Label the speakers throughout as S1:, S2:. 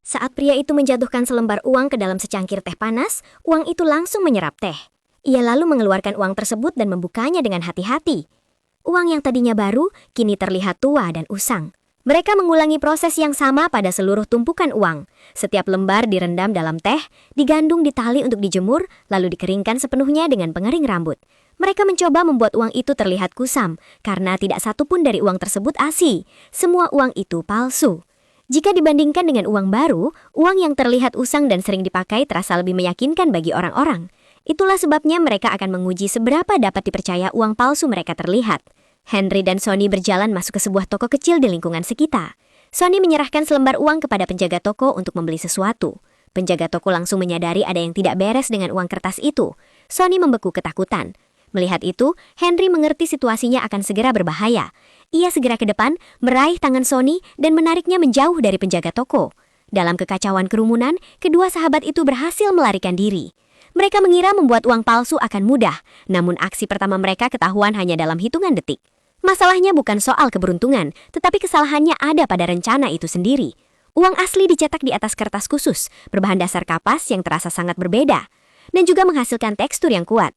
S1: Saat pria itu menjatuhkan selembar uang ke dalam secangkir teh panas, uang itu langsung menyerap teh. Ia lalu mengeluarkan uang tersebut dan membukanya dengan hati-hati. Uang yang tadinya baru, kini terlihat tua dan usang. Mereka mengulangi proses yang sama pada seluruh tumpukan uang. Setiap lembar direndam dalam teh, digandung di tali untuk dijemur, lalu dikeringkan sepenuhnya dengan pengering rambut. Mereka mencoba membuat uang itu terlihat kusam, karena tidak satu pun dari uang tersebut asli. Semua uang itu palsu. Jika dibandingkan dengan uang baru, uang yang terlihat usang dan sering dipakai terasa lebih meyakinkan bagi orang-orang. Itulah sebabnya mereka akan menguji seberapa dapat dipercaya uang palsu mereka terlihat. Henry dan Sonny berjalan masuk ke sebuah toko kecil di lingkungan sekitar. Sonny menyerahkan selembar uang kepada penjaga toko untuk membeli sesuatu. Penjaga toko langsung menyadari ada yang tidak beres dengan uang kertas itu. Sonny membeku ketakutan. Melihat itu, Henry mengerti situasinya akan segera berbahaya. Ia segera ke depan, meraih tangan Sonny dan menariknya menjauh dari penjaga toko. Dalam kekacauan kerumunan, kedua sahabat itu berhasil melarikan diri. Mereka mengira membuat uang palsu akan mudah, namun aksi pertama mereka ketahuan hanya dalam hitungan detik. Masalahnya bukan soal keberuntungan, tetapi kesalahannya ada pada rencana itu sendiri. Uang asli dicetak di atas kertas khusus, berbahan dasar kapas yang terasa sangat berbeda, dan juga menghasilkan tekstur yang kuat.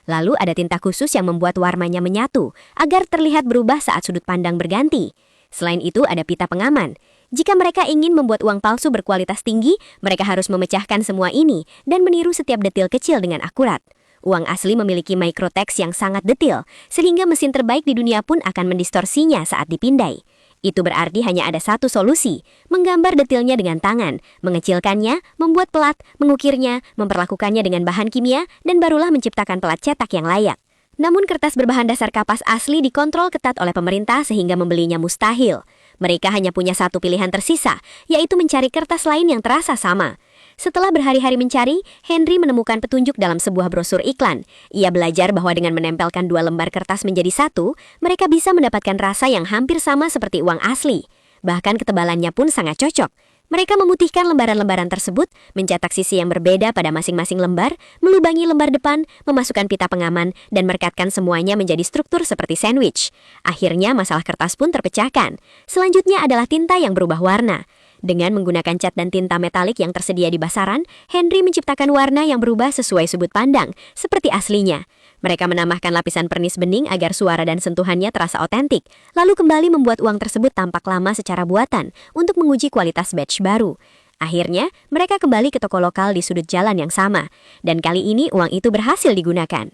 S1: Lalu ada tinta khusus yang membuat warnanya menyatu, agar terlihat berubah saat sudut pandang berganti. Selain itu ada pita pengaman. Jika mereka ingin membuat uang palsu berkualitas tinggi, mereka harus memecahkan semua ini dan meniru setiap detil kecil dengan akurat. Uang asli memiliki microtext yang sangat detil, sehingga mesin terbaik di dunia pun akan mendistorsinya saat dipindai. Itu berarti hanya ada satu solusi, menggambar detilnya dengan tangan, mengecilkannya, membuat pelat, mengukirnya, memperlakukannya dengan bahan kimia, dan barulah menciptakan pelat cetak yang layak. Namun kertas berbahan dasar kapas asli dikontrol ketat oleh pemerintah sehingga membelinya mustahil. Mereka hanya punya satu pilihan tersisa, yaitu mencari kertas lain yang terasa sama. Setelah berhari-hari mencari, Henry menemukan petunjuk dalam sebuah brosur iklan. Ia belajar bahwa dengan menempelkan dua lembar kertas menjadi satu, mereka bisa mendapatkan rasa yang hampir sama seperti uang asli. Bahkan ketebalannya pun sangat cocok. Mereka memutihkan lembaran-lembaran tersebut, mencetak sisi yang berbeda pada masing-masing lembar, melubangi lembar depan, memasukkan pita pengaman, dan merekatkan semuanya menjadi struktur seperti sandwich. Akhirnya masalah kertas pun terpecahkan. Selanjutnya adalah tinta yang berubah warna. Dengan menggunakan cat dan tinta metalik yang tersedia di pasaran, Henry menciptakan warna yang berubah sesuai sudut pandang, seperti aslinya. Mereka menambahkan lapisan pernis bening agar suara dan sentuhannya terasa otentik, lalu kembali membuat uang tersebut tampak lama secara buatan untuk menguji kualitas batch baru. Akhirnya, mereka kembali ke toko lokal di sudut jalan yang sama, dan kali ini uang itu berhasil digunakan.